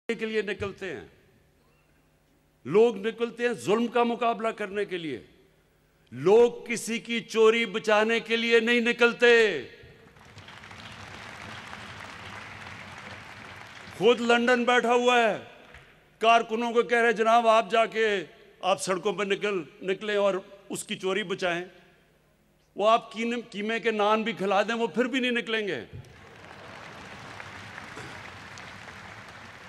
के लिए निकलते हैं, लोग निकलते हैं जुल्म का मुकाबला करने के लिए, लोग किसी की चोरी बचाने के लिए नहीं निकलते। खुद लंदन बैठा हुआ है, कारकुनों को कह रहे जनाब आप जाके आप सड़कों पर निकलें और उसकी चोरी बचाएं। वो आप कीमे के नान भी खिला दें, वो फिर भी नहीं निकलेंगे।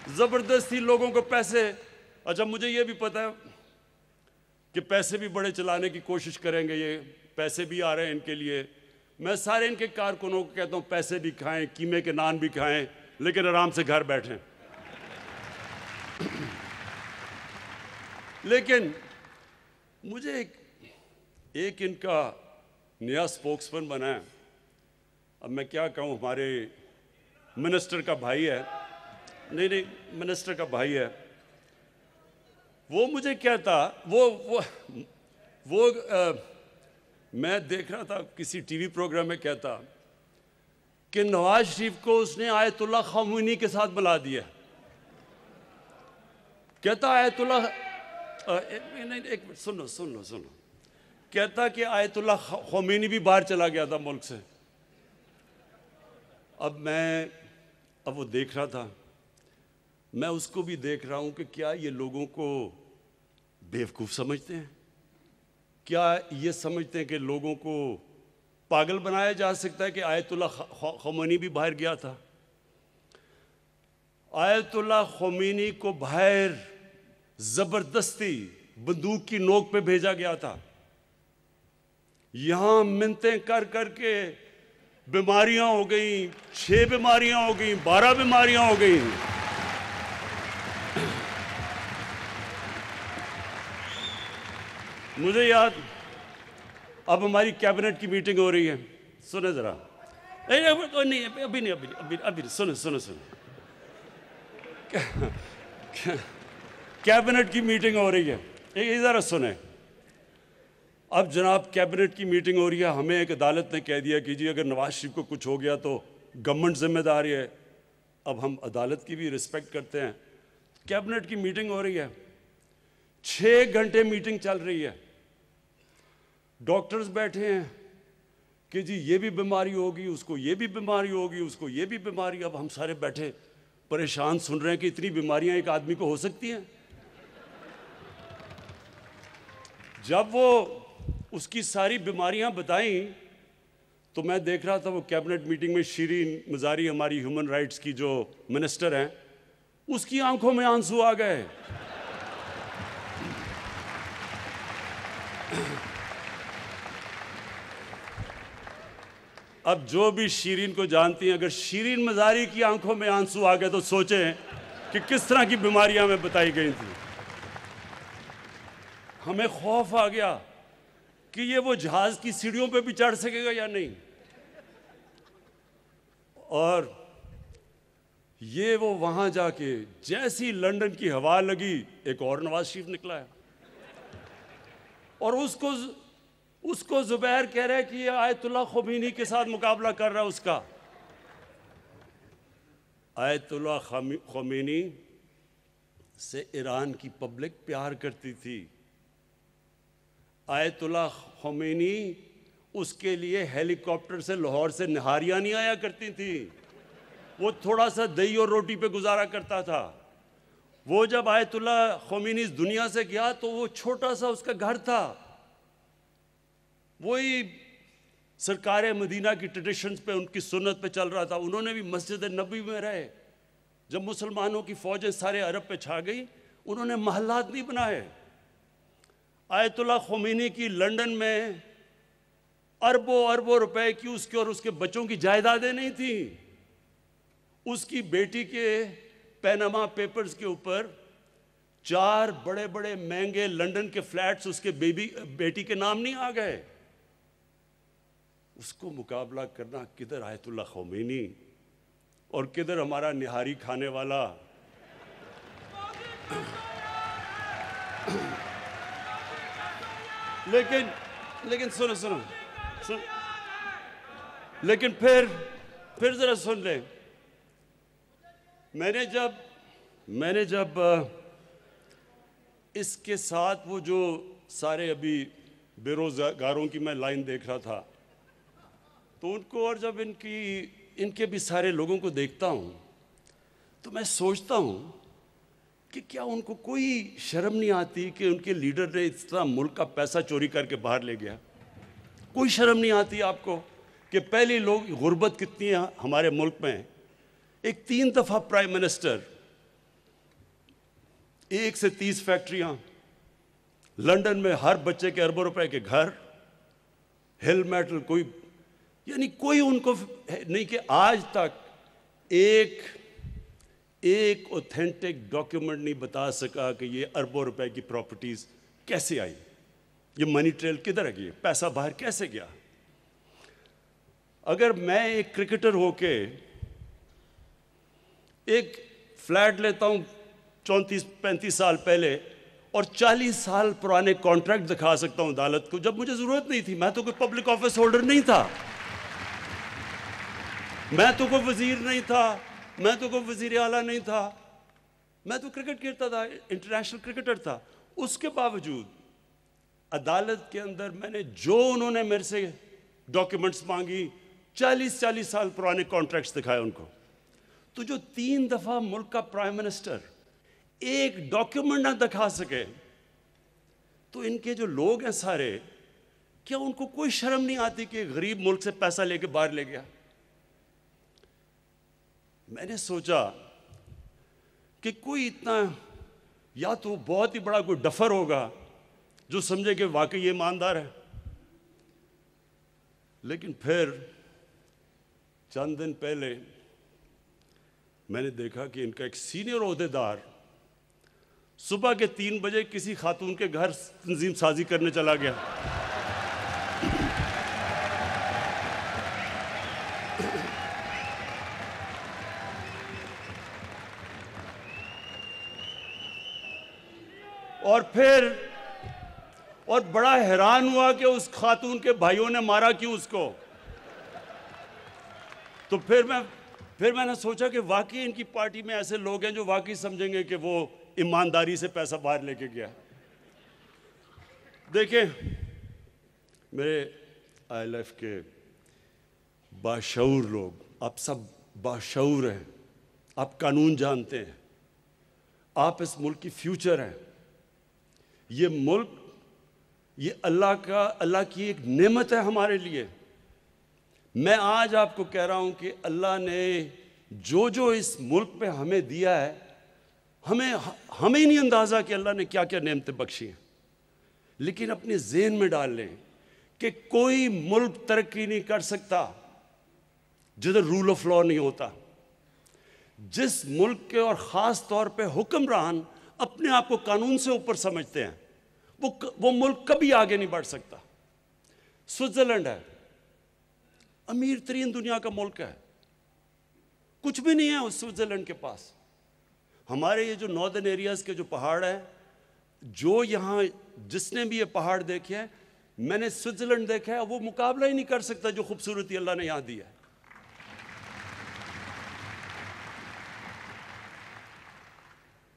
जबरदस्ती लोगों को पैसे, अच्छा मुझे ये भी पता है कि पैसे भी बड़े चलाने की कोशिश करेंगे, ये पैसे भी आ रहे हैं इनके लिए। मैं सारे इनके कारकुनों को कहता हूं पैसे भी खाएं, कीमे के नान भी खाएं, लेकिन आराम से घर बैठें। लेकिन मुझे एक इनका नया स्पोक्समैन बना है। अब मैं क्या कहूं, हमारे मिनिस्टर का भाई है, नहीं मिनिस्टर का भाई है, वो मुझे कहता, मैं देख रहा था किसी टीवी प्रोग्राम में, कहता कि नवाज शरीफ को उसने आयतुल्लाह ख़ामेनी के साथ मिला दिया। कहता आयतुल्लाह एक मिनट सुन लो, कहता कि आयतुल्लाह ख़ामेनी भी बाहर चला गया था मुल्क से। अब वो देख रहा था, मैं उसको भी देख रहा हूं कि क्या ये लोगों को बेवकूफ़ समझते हैं, क्या ये समझते हैं कि लोगों को पागल बनाया जा सकता है कि आयतुल्लाह ख़ामेनी भी बाहर गया था। आयतुल्लाह ख़ामेनी को बाहर ज़बरदस्ती बंदूक की नोक पे भेजा गया था। यहां मिन्नतें कर कर के बीमारियां हो गई, 6 बीमारियां हो गई, 12 बीमारियां हो गई। मुझे याद, अब हमारी कैबिनेट की मीटिंग हो रही है, सुने जरा, अभी सुनो कैबिनेट की मीटिंग हो रही है, ये जरा सुने। अब जनाब कैबिनेट की मीटिंग हो रही है, हमें एक अदालत ने कह दिया कि जी अगर नवाज शरीफ को कुछ हो गया तो गवर्नमेंट जिम्मेदार है। अब हम अदालत की भी रिस्पेक्ट करते हैं। कैबिनेट की मीटिंग हो रही है, 6 घंटे मीटिंग चल रही है, डॉक्टर्स बैठे हैं कि जी ये भी बीमारी होगी, उसको ये भी बीमारी होगी, उसको ये भी बीमारी। अब हम सारे बैठे परेशान सुन रहे हैं कि इतनी बीमारियां एक आदमी को हो सकती हैं। जब वो उसकी सारी बीमारियां बताई तो मैं देख रहा था वो कैबिनेट मीटिंग में शिरीन मज़ारी, हमारी ह्यूमन राइट्स की जो मिनिस्टर हैं, उसकी आंखों में आंसू आ गए। अब जो भी शिरीन को जानती हैं, अगर शिरीन मज़ारी की आंखों में आंसू आ गए तो सोचें कि किस तरह की बीमारियां हमें बताई गई थी। हमें खौफ आ गया कि ये वो जहाज की सीढ़ियों पे भी चढ़ सकेगा या नहीं। और ये वो वहां जाके जैसी लंदन की हवा लगी, एक और नवाज शरीफ निकला है और उसको जुबैर कह रहा है कि ये आयतुल्लाह ख़ामेनी के साथ मुकाबला कर रहा है उसका। आयतुल्लाह ख़ामेनी से ईरान की पब्लिक प्यार करती थी। आयतुल्लाह ख़ामेनी उसके लिए हेलीकॉप्टर से लाहौर से निहारियां नहीं आया करती थी, वो थोड़ा सा दही और रोटी पे गुजारा करता था। वो जब आयतुल्लाह ख़ामेनी इस दुनिया से गया तो वो छोटा सा उसका घर था। वही सरकार मदीना की ट्रेडिशंस पे, उनकी सुन्नत पे चल रहा था। उन्होंने भी मस्जिद नबी में रहे। जब मुसलमानों की फौजें सारे अरब पे छा गई, उन्होंने महल्लात नहीं बनाए। आयतुल्लाह ख़ामेनी की लंदन में अरबों अरबों रुपए की उसके और उसके बच्चों की जायदादें नहीं थी। उसकी बेटी के पैनामा पेपर्स के ऊपर 4 बड़े बड़े महंगे लंदन के फ्लैट्स उसके बेटी के नाम नहीं आ गए। उसको मुकाबला करना किधर आयतुल्लाह ख़ामेनी और किधर हमारा निहारी खाने वाला। लेकिन सुनो लेकिन फिर जरा सुन ले। मैंने जब मैंने जब इसके साथ वो जो सारे अभी बेरोजगारों की मैं लाइन देख रहा था, तो उनको, और जब इनके भी सारे लोगों को देखता हूँ, तो मैं सोचता हूँ कि क्या उनको कोई शर्म नहीं आती कि उनके लीडर ने इतना मुल्क का पैसा चोरी करके बाहर ले गया? कोई शर्म नहीं आती आपको कि पहले लोग गुर्बत कितनी है हमारे मुल्क में? एक 3 दफ़ा प्राइम मिनिस्टर, 1 से 30 फैक्ट्रियां, लंदन में हर बच्चे के अरबों रुपए के घर, हिल मेटल, कोई यानी कोई उनको नहीं कि आज तक एक ऑथेंटिक डॉक्यूमेंट नहीं बता सका कि ये अरबों रुपए की प्रॉपर्टीज कैसे आई, ये मनी ट्रेल किधर गई, पैसा बाहर कैसे गया। अगर मैं एक क्रिकेटर होके एक फ्लैट लेता हूं 34-35 साल पहले और 40 साल पुराने कॉन्ट्रैक्ट दिखा सकता हूं अदालत को, जब मुझे जरूरत नहीं थी, मैं तो कोई पब्लिक ऑफिस होल्डर नहीं था, मैं तो कोई वजीर नहीं था, मैं तो कोई वजीर आला नहीं था, मैं तो क्रिकेट खेलता था, इंटरनेशनल क्रिकेटर था। उसके बावजूद अदालत के अंदर मैंने जो उन्होंने मेरे से डॉक्यूमेंट्स मांगी, 40 साल पुराने कॉन्ट्रैक्ट्स दिखाए उनको। तो जो 3 दफा मुल्क का प्राइम मिनिस्टर एक डॉक्यूमेंट ना दिखा सके, तो इनके जो लोग हैं सारे, क्या उनको कोई शर्म नहीं आती कि गरीब मुल्क से पैसा लेके बाहर ले गया? मैंने सोचा कि कोई इतना, या तो बहुत ही बड़ा कोई डफर होगा जो समझे कि वाकई ये ईमानदार है। लेकिन फिर चंद दिन पहले मैंने देखा कि इनका एक सीनियर ओहदेदार सुबह के 3 बजे किसी खातून के घर तंजीम साजी करने चला गया। और बड़ा हैरान हुआ कि उस खातून के भाइयों ने मारा क्यों उसको। तो फिर मैंने सोचा कि वाकई इनकी पार्टी में ऐसे लोग हैं जो वाकई समझेंगे कि वो ईमानदारी से पैसा बाहर लेके गया। देखिए, मेरे ILF के बाशऊर लोग, आप सब बाशऊर हैं, आप कानून जानते हैं, आप इस मुल्क की फ्यूचर हैं। ये मुल्क, ये अल्लाह की एक नेमत है हमारे लिए। मैं आज आपको कह रहा हूं कि अल्लाह ने जो इस मुल्क पे हमें दिया है, हमें ही नहीं अंदाजा कि अल्लाह ने क्या क्या नेमतें बख्शी हैं। लेकिन अपने ज़हन में डाल लें कि कोई मुल्क तरक्की नहीं कर सकता जिधर रूल ऑफ लॉ नहीं होता। जिस मुल्क के और ख़ास तौर पे हुक्मरान अपने आप को कानून से ऊपर समझते हैं, वो मुल्क कभी आगे नहीं बढ़ सकता। स्विट्जरलैंड है, अमीर तरीन दुनिया का मुल्क है, कुछ भी नहीं है उस स्विट्जरलैंड के पास। हमारे ये जो नॉर्दर्न एरियाज के जो पहाड़ है, जो यहाँ जिसने भी ये पहाड़ देखे हैं, मैंने स्विट्जरलैंड देखा है, वो मुकाबला ही नहीं कर सकता जो खूबसूरती अल्लाह ने यहाँ दी है।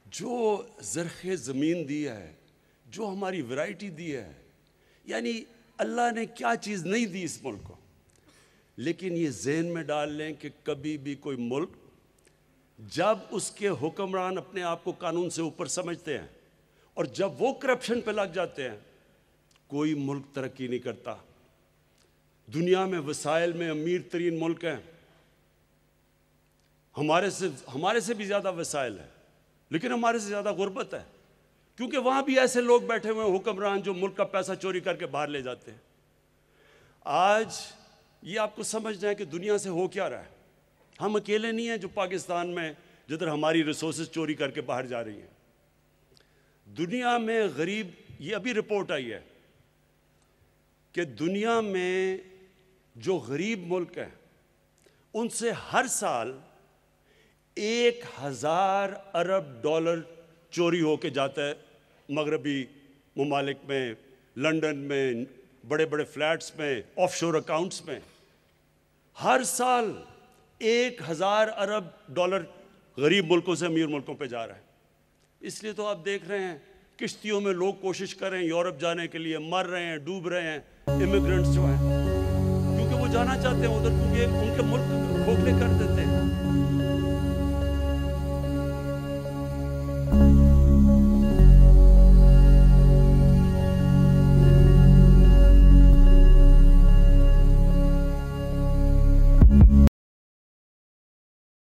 जो ज़रख़े ज़मीन दी है, जो हमारी वैरायटी दी है, यानी अल्लाह ने क्या चीज़ नहीं दी इस मुल्क को। लेकिन ये ज़हन में डाल लें कि कभी भी कोई मुल्क, जब उसके हुक्मरान अपने आप को कानून से ऊपर समझते हैं और जब वो करप्शन पे लग जाते हैं, कोई मुल्क तरक्की नहीं करता। दुनिया में वसाइल में अमीर तरीन मुल्क हैं, हमारे से भी ज़्यादा वसाइल है, लेकिन हमारे से ज़्यादा गुर्बत है, क्योंकि वहाँ भी ऐसे लोग बैठे हुए हैं हुक्मरान जो मुल्क का पैसा चोरी करके बाहर ले जाते हैं। आज ये आपको समझना है कि दुनिया से हो क्या रहा है। हम अकेले नहीं हैं जो पाकिस्तान में, जिधर हमारी रिसोर्सेज चोरी करके बाहर जा रही हैं। दुनिया में गरीब, ये अभी रिपोर्ट आई है कि दुनिया में जो गरीब मुल्क हैं उनसे हर साल 1000 अरब डॉलर चोरी होके जाता है मगरबी ममालिक में, लंदन में, बड़े बड़े फ्लैट्स में, ऑफशोर अकाउंट्स में। हर साल 1000 अरब डॉलर गरीब मुल्कों से अमीर मुल्कों पे जा रहा है। इसलिए तो आप देख रहे हैं किश्तियों में लोग कोशिश कर रहे हैं यूरोप जाने के लिए, मर रहे हैं, डूब रहे हैं इमिग्रेंट्स जो हैं, क्योंकि वो जाना चाहते हैं उधर, क्योंकि उनके मुल्क खोखले कर देते हैं।